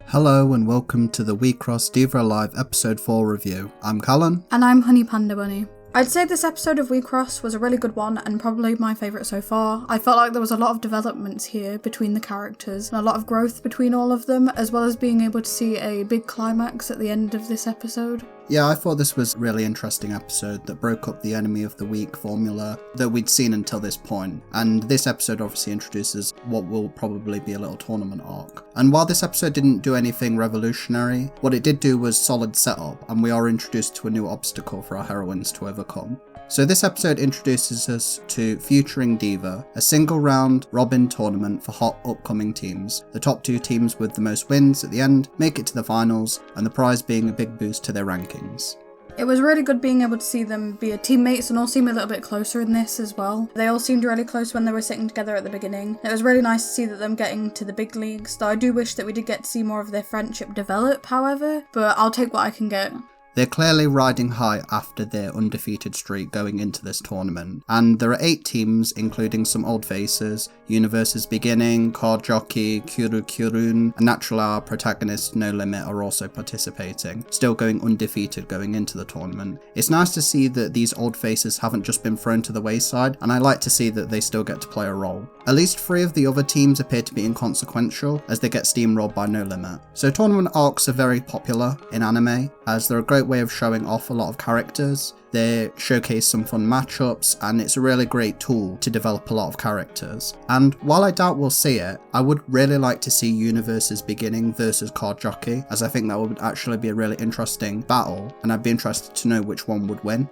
Hello and welcome to the Wixoss Diva Live episode 4 review. I'm Callan. And I'm Honey Panda Bunny. I'd say this episode of Wixoss was a really good one and probably my favourite so far. I felt like there was a lot of developments here between the characters and a lot of growth between all of them, as well as being able to see a big climax at the end of this episode. Yeah, I thought this was a really interesting episode that broke up the enemy of the week formula that we'd seen until this point, and this episode obviously introduces what will probably be a little tournament arc. And while this episode didn't do anything revolutionary, what it did do was solid setup, and we are introduced to a new obstacle for our heroines to overcome. So this episode introduces us to Futuring Diva, a single round robin tournament for hot upcoming teams. The top 2 teams with the most wins at the end make it to the finals, and the prize being a big boost to their rankings. It was really good being able to see them be teammates and all seem a little bit closer in this as well. They all seemed really close when they were sitting together at the beginning. It was really nice to see that them getting to the big leagues, though I do wish that we did get to see more of their friendship develop, however, but I'll take what I can get. They're clearly riding high after their undefeated streak going into this tournament, and there are 8 teams including some old faces, Universe's Beginning, Card Jockey, Kyurun, and naturally our protagonist No Limit are also participating, still going undefeated going into the tournament. It's nice to see that these old faces haven't just been thrown to the wayside, and I like to see that they still get to play a role. At least 3 of the other teams appear to be inconsequential as they get steamrolled by No Limit. So tournament arcs are very popular in anime, as they're a great way of showing off a lot of characters. They showcase some fun matchups, and it's a really great tool to develop a lot of characters. And while I doubt we'll see it, I would really like to see Universe's Beginning versus Card Jockey, as I think that would actually be a really interesting battle, and I'd be interested to know which one would win.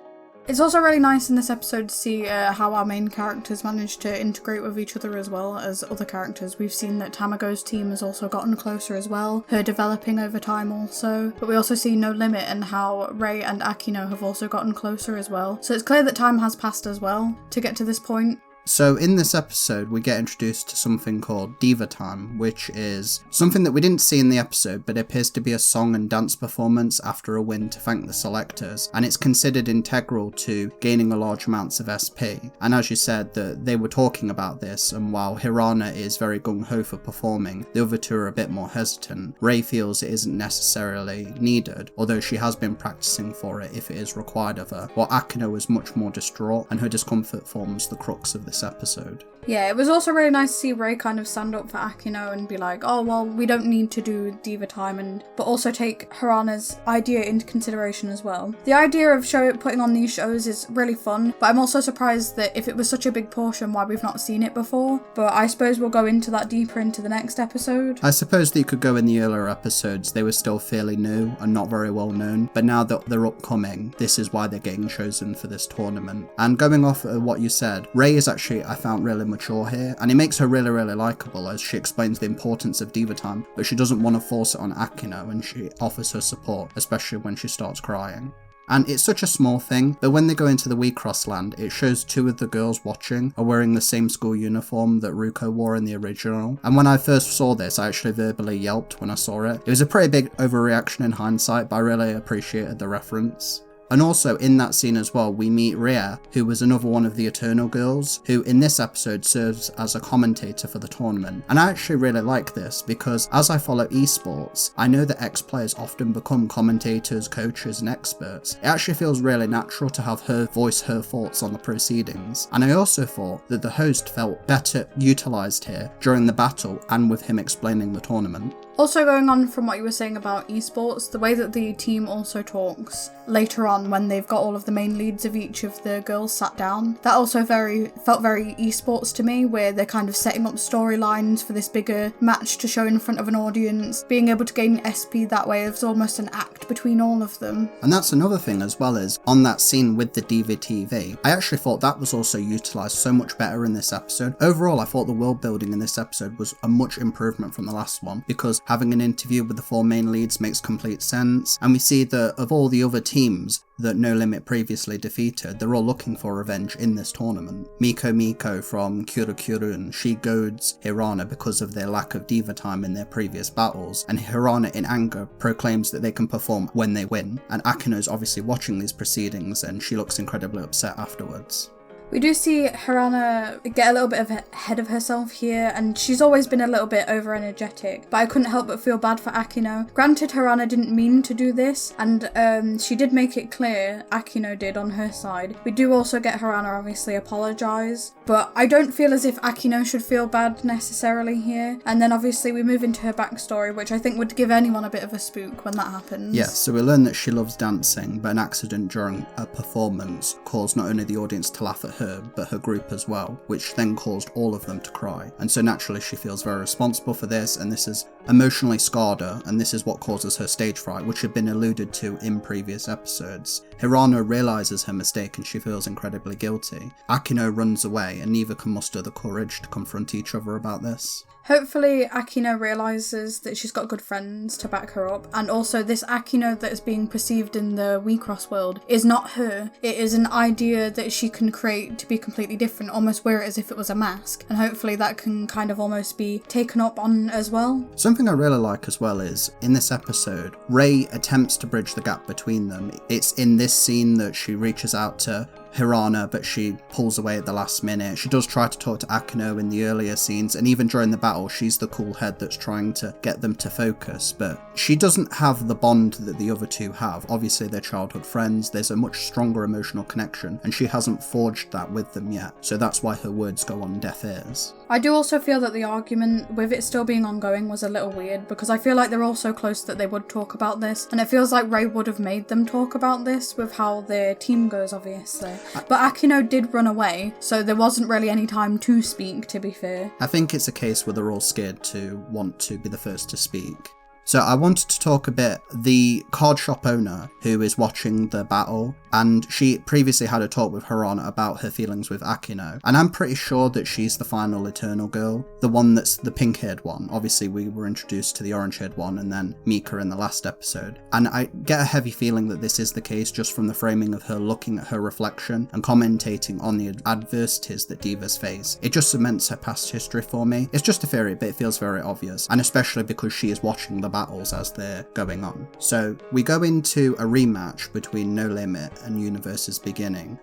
It's also really nice in this episode to see how our main characters manage to integrate with each other as well as other characters. We've seen that Tamago's team has also gotten closer as well, her developing over time also, but we also see No Limit and how Rei and Akino have also gotten closer as well. So it's clear that time has passed as well to get to this point. So in this episode, we get introduced to something called Diva Time, which is something that we didn't see in the episode, but it appears to be a song and dance performance after a win to thank the selectors, and it's considered integral to gaining a large amounts of SP. And as you said, that they were talking about this, and while Hirana is very gung-ho for performing, the other 2 are a bit more hesitant. Rei feels it isn't necessarily needed, although she has been practicing for it if it is required of her, while Akino is much more distraught, and her discomfort forms the crux of this episode. Yeah, it was also really nice to see Rei kind of stand up for Akino and be like, oh well, we don't need to do Diva Time, but also take Hirana's idea into consideration as well. The idea of putting on these shows is really fun, but I'm also surprised that if it was such a big portion, why we've not seen it before. But I suppose we'll go into that deeper into the next episode. I suppose that you could go in the earlier episodes, they were still fairly new and not very well known, but now that they're upcoming, this is why they're getting chosen for this tournament. And going off of what you said, Rei is actually, I found, really mature here, and it makes her really likeable as she explains the importance of Diva Time, but she doesn't want to force it on Akino, and she offers her support, especially when she starts crying. And it's such a small thing, but when they go into the Wixoss land, it shows 2 of the girls watching are wearing the same school uniform that Ruko wore in the original. And when I first saw this, I actually verbally yelped when I saw it. It was a pretty big overreaction in hindsight, but I really appreciated the reference. And also in that scene as well, we meet Ria, who was another one of the Eternal Girls, who in this episode serves as a commentator for the tournament. And I actually really like this because as I follow esports, I know that ex-players often become commentators, coaches and experts. It actually feels really natural to have her voice her thoughts on the proceedings. And I also thought that the host felt better utilised here during the battle and with him explaining the tournament. Also going on from what you were saying about esports, the way that the team also talks later on when they've got all of the main leads of each of the girls sat down, that also felt very esports to me, where they're kind of setting up storylines for this bigger match to show in front of an audience. Being able to gain SP that way is almost an act between all of them. And that's another thing as well, is on that scene with the Diva TV, I actually thought that was also utilised so much better in this episode. Overall, I thought the world building in this episode was a much improvement from the last one, because having an interview with the 4 main leads makes complete sense, and we see that of all the other teams that No Limit previously defeated, they're all looking for revenge in this tournament. Miko from Kyurun, she goads Hirana because of their lack of Diva Time in their previous battles, and Hirana in anger proclaims that they can perform when they win, and Akino's obviously watching these proceedings and she looks incredibly upset afterwards. We do see Hirana get a little bit ahead of herself here, and she's always been a little bit over-energetic, but I couldn't help but feel bad for Akino. Granted, Hirana didn't mean to do this, and she did make it clear, Akino did on her side. We do also get Hirana obviously apologise, but I don't feel as if Akino should feel bad necessarily here. And then obviously we move into her backstory, which I think would give anyone a bit of a spook when that happens. Yes, so we learn that she loves dancing, but an accident during a performance caused not only the audience to laugh at her, but her group as well, which then caused all of them to cry. And so naturally she feels very responsible for this, and this has emotionally scarred her, and this is what causes her stage fright, which had been alluded to in previous episodes. Hirana realises her mistake and she feels incredibly guilty. Akino runs away, and neither can muster the courage to confront each other about this. Hopefully Akino realises that she's got good friends to back her up, and also this Akino that is being perceived in the Wixoss world is not her. It is an idea that she can create to be completely different, almost wear it as if it was a mask, and hopefully that can kind of almost be taken up on as well. Something I really like as well is, in this episode, Rei attempts to bridge the gap between them. It's in this scene that she reaches out to Hirana, but she pulls away at the last minute. She does try to talk to Akino in the earlier scenes, and even during the battle, she's the cool head that's trying to get them to focus, but she doesn't have the bond that the other two have. Obviously, they're childhood friends, there's a much stronger emotional connection, and she hasn't forged that with them yet, so that's why her words go on deaf ears. I do also feel that the argument, with it still being ongoing, was a little weird, because I feel like they're all so close that they would talk about this, and it feels like Rei would have made them talk about this with how their team goes, obviously. But Akino did run away, so there wasn't really any time to speak, to be fair. I think it's a case where they're all scared to want to be the first to speak. So I wanted to talk a bit, the card shop owner who is watching the battle, and she previously had a talk with Hirana about her feelings with Akino, and I'm pretty sure that she's the final Eternal girl, the one that's the pink-haired one. Obviously we were introduced to the orange-haired one and then Mika in the last episode, and I get a heavy feeling that this is the case just from the framing of her looking at her reflection and commentating on the adversities that divas face. It just cements her past history for me. It's just a theory, but it feels very obvious, and especially because she is watching the battles as they're going on. So we go into a rematch between No Limit and Universe's Beginning.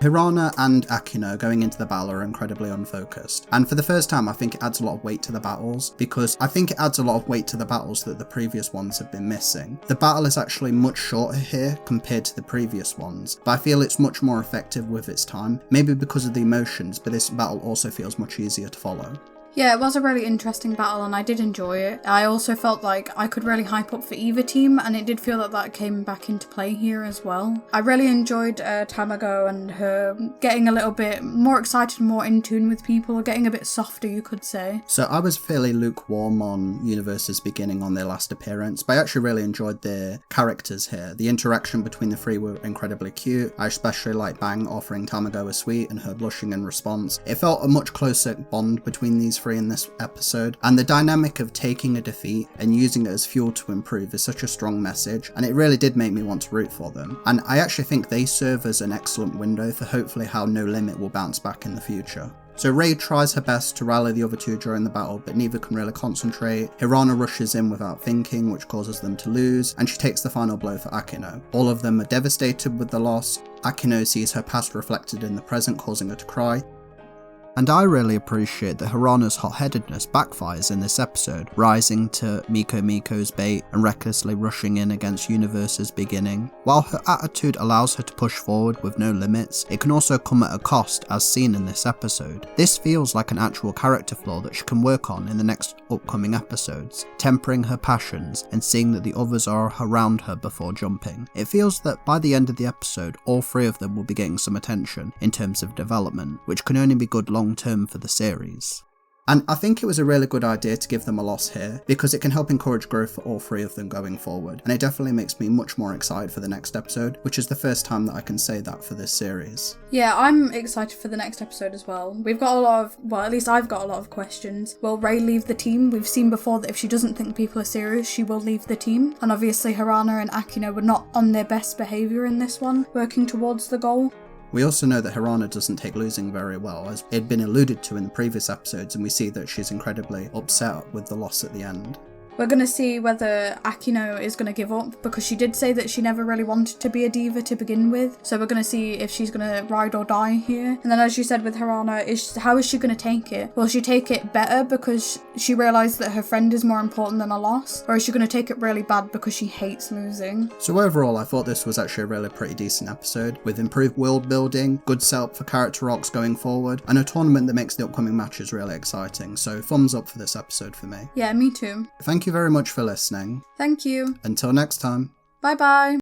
Hirana and Akino going into the battle are incredibly unfocused, and for the first time I think it adds a lot of weight to the battles, because I think it adds a lot of weight to the battles that the previous ones have been missing. The battle is actually much shorter here compared to the previous ones, but I feel it's much more effective with its time, maybe because of the emotions, but this battle also feels much easier to follow. Yeah, it was a really interesting battle and I did enjoy it. I also felt like I could really hype up for either team, and it did feel that that came back into play here as well. I really enjoyed Tamago and her getting a little bit more excited, more in tune with people, getting a bit softer, you could say. So I was fairly lukewarm on Universe's Beginning on their last appearance, but I actually really enjoyed their characters here. The interaction between the three were incredibly cute. I especially liked Bang offering Tamago a sweet and her blushing in response. It felt a much closer bond between these in this episode, and the dynamic of taking a defeat and using it as fuel to improve is such a strong message, and it really did make me want to root for them. And I actually think they serve as an excellent window for hopefully how No Limit will bounce back in the future. So Rei tries her best to rally the other two during the battle, but neither can really concentrate. Hirana rushes in without thinking, which causes them to lose, and she takes the final blow for Akino. All of them are devastated with the loss. Akino sees her past reflected in the present, causing her to cry. And I really appreciate that Hirana's hot-headedness backfires in this episode, rising to Miko's bait and recklessly rushing in against Universe's Beginning. While her attitude allows her to push forward with no limits, it can also come at a cost, as seen in this episode. This feels like an actual character flaw that she can work on in the next upcoming episodes, tempering her passions and seeing that the others are around her before jumping. It feels that by the end of the episode, all three of them will be getting some attention in terms of development, which can only be good long term for the series. And I think it was a really good idea to give them a loss here, because it can help encourage growth for all three of them going forward, and it definitely makes me much more excited for the next episode, which is the first time that I can say that for this series. Yeah, I'm excited for the next episode as well. We've got a lot of, well, at least I've got a lot of questions. Will Rei leave the team? We've seen before that if she doesn't think people are serious, she will leave the team, and obviously Hirana and Akino were not on their best behaviour in this one, working towards the goal. We also know that Hirana doesn't take losing very well, as it had been alluded to in the previous episodes, and we see that she's incredibly upset with the loss at the end. We're going to see whether Akino is going to give up, because she did say that she never really wanted to be a diva to begin with. So we're going to see if she's going to ride or die here. And then as you said with Harana, how is she going to take it? Will she take it better because she realised that her friend is more important than a loss? Or is she going to take it really bad because she hates losing? So overall, I thought this was actually a really pretty decent episode, with improved world building, good setup for character arcs going forward, and a tournament that makes the upcoming matches really exciting. So thumbs up for this episode for me. Yeah, me too. Thank you very much for listening. Thank you. Until next time. Bye bye.